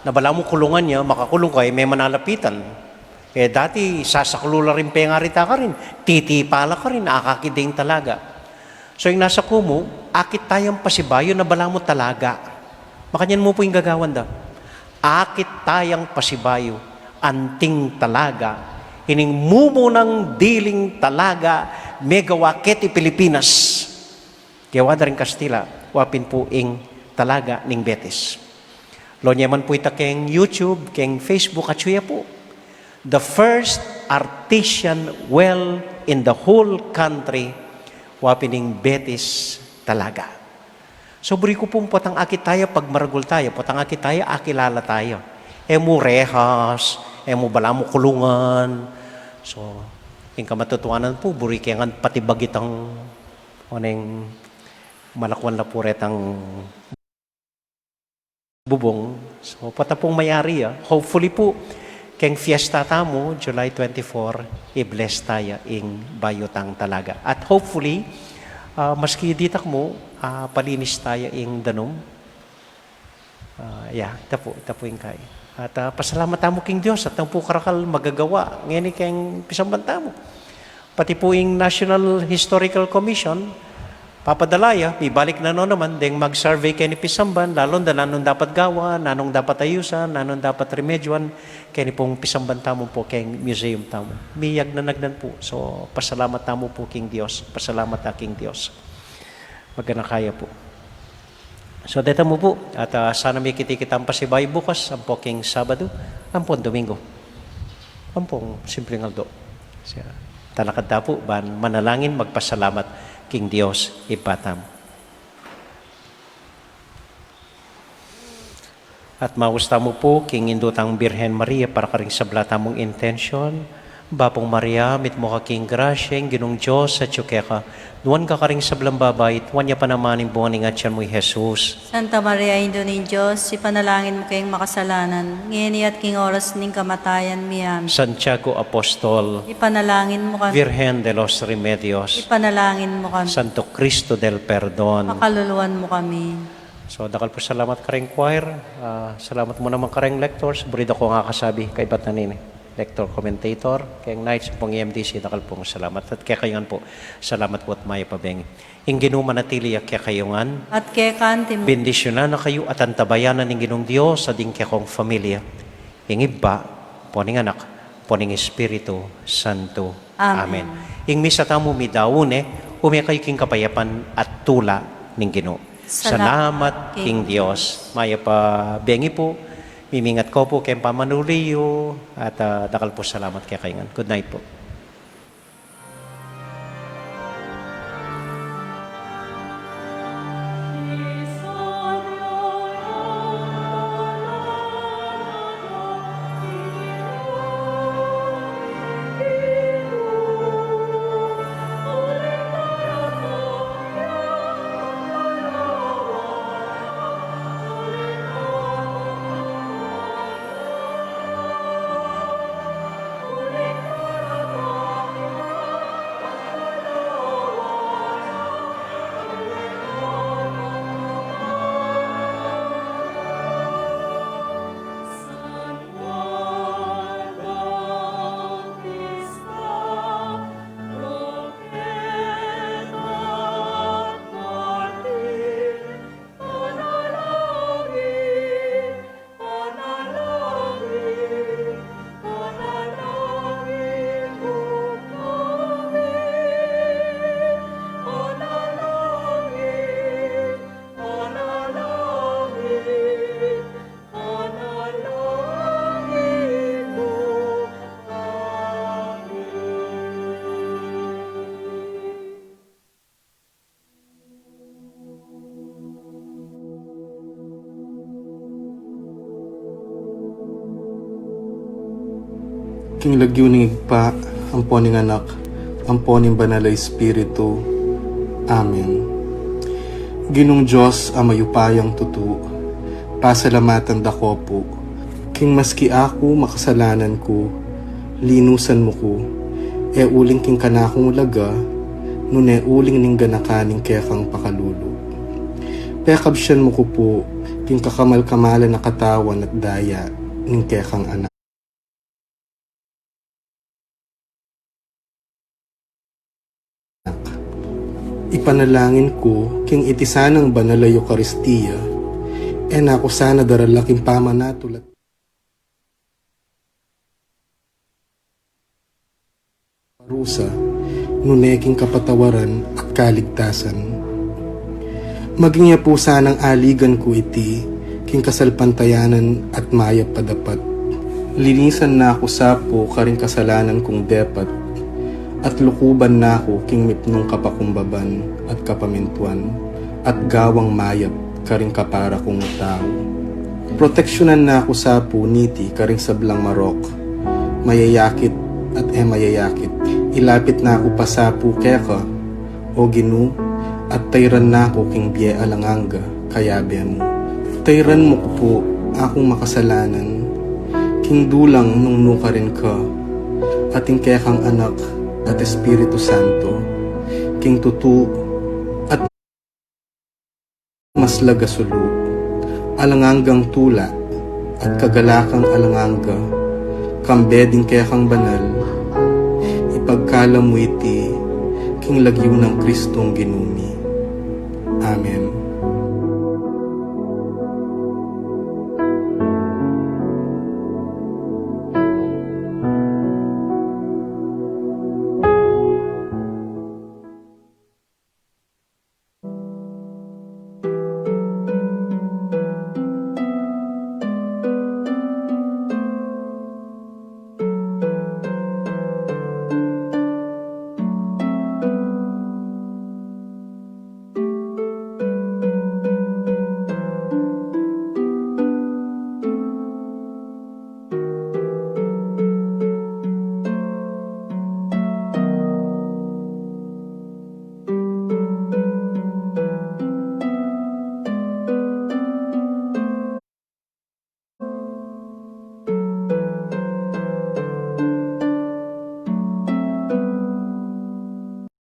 na bala mo kulungan niya, makakulong ka, may manalapitan. Dati, sasaklula rin pengarita ka rin, titipala ka rin, nakakakiding talaga. So, yung nasa kumo, akit tayong pasibayo na bala mo talaga. Makanyan mo po yung gagawan da. Akit tayang pasibayo, anting talaga, hining mumo ng diling talaga, megawa keti Pilipinas. Kaya wada rin Kastila, wapin po ing talaga ning Betis. Lonya man po ita keng YouTube, keng Facebook, at suya po. The first artesian well in the whole country, wapin ning Betis talaga. So buri ko pong potang akit tayo, pag maragol tayo, potang akit tayo, akilala tayo. Mo rehas, mo bala mo kulungan. So, yung kamatutuanan po, buri kaya nga pati bagit ang oneng malakwan na puret ang bubong. So, patapong mayari. Hopefully po, keng fiesta tamo, July 24, i-bless tayo ing bayotang talaga. At hopefully, maski ditak mo, palinis tayo ing danom. Ito po yung kay. At pasalamat tamo king Diyos at ang po karakal magagawa. Ngayon keng pisambanta mo. Pati po yung National Historical Commission, papadalaya, ibalik na naman, deng mag-survey kay ni Pisamban, lalo na nanong dapat gawa, nanong dapat ayusan, nanong dapat remedyoan, kay ni pong Pisamban tamo po, kay museum tamo. Miyag na nagdan po. So, pasalamat tamo po king Diyos. Pasalamat aking Diyos. Magkanakaya po. So, dito mo po. At sana may kitikitang pasibay bukas, ang po king Sabado, ang po Domingo. Ang pong simpleng aldo. Talakad ta po, manalangin, magpasalamat king Diyos ipatam. At mausta mo po, king indutang Birhen Maria, para karing sablata mong intention, Bapong Maria, mit mo ka king grasyeng, ginong Diyos at ka, nuwan ka karing sablang babay, tuwan niya pa naman yung buwaning at siyan mo'y Jesus. Santa Maria, Indo ning Diyos, ipanalangin mo kayong makasalanan, ngayon at king oras ning kamatayan miyam. Santiago Apostol, Ipanalangin mo kami. Virgen de los Remedios, Ipanalangin mo kami. Santo Cristo del Perdon. Pakaluluan mo kami. So, dakal po salamat karing choir. Salamat mo naman karing lectors. Burido ko nga kasabi kay Bat Nanini. Lector, commentator, kayong Knights pong EMDC, dakal pong salamat. At kaya kayongan po, salamat po at maya pabengi. Inginu manatili kaya kayongan. At kaya kantim. Bendisyonan na kayo at antabayanan ng ginong Diyos sa ding kong familia. Ingiba, poning anak, poning Espiritu Santo. Amen. Ing misa tamo midaune, umya kayo king kapayapan at tula ng Ginoo. Salamat king Diyos. Maya pa bengi po. Mimingat ko po kayong pamanuliyo at dakal po salamat kaya kayo. Good night po. King lagyo ning igpa, ampo ning anak, ampo ning banal na Espiritu. Amen. Ginong Diyos ang mayupayang tutu, pasalamatan dako po. King maski ako makasalanan ko, linusan mo ko, uling king kanakong ulaga, nune uling ning ganakaning kekang pakalulu. Pekabsyan mo ko po, king kakamal-kamalan na katawan at daya, ning kekang anak. Ipanalangin ko, king itisanang banal na Eucharistia, nako sana daralaking pamanatulat. Parusa, nuneking kapatawaran at kaligtasan. Maging niya po sanang aligan ko iti, king kasalpantayanan at maya padapat. Linisan na ako sapo karing kasalanan kong depat, at lukuban na ako king mitnong kapakumbaban at kapamintuan, at gawang mayap karing kapara kong tao. Proteksyonan na ako sa puniti karing sablang marok, mayayakit at mayayakit. Ilapit na ako pa sa keka, o Ginu, at tayran na ako king biye alanganga, kayabe mo. Tayran mo ko po akong makasalanan, king dulang nung nuka rin ka, ating kekang anak, at Espiritu Santo, king tutu at mas lagasulu, alanganggang tula at kagalakang alangangga, kambeding kekang banal, ipagkala mo iti, king lagyo ng Kristong ginumi. Amen.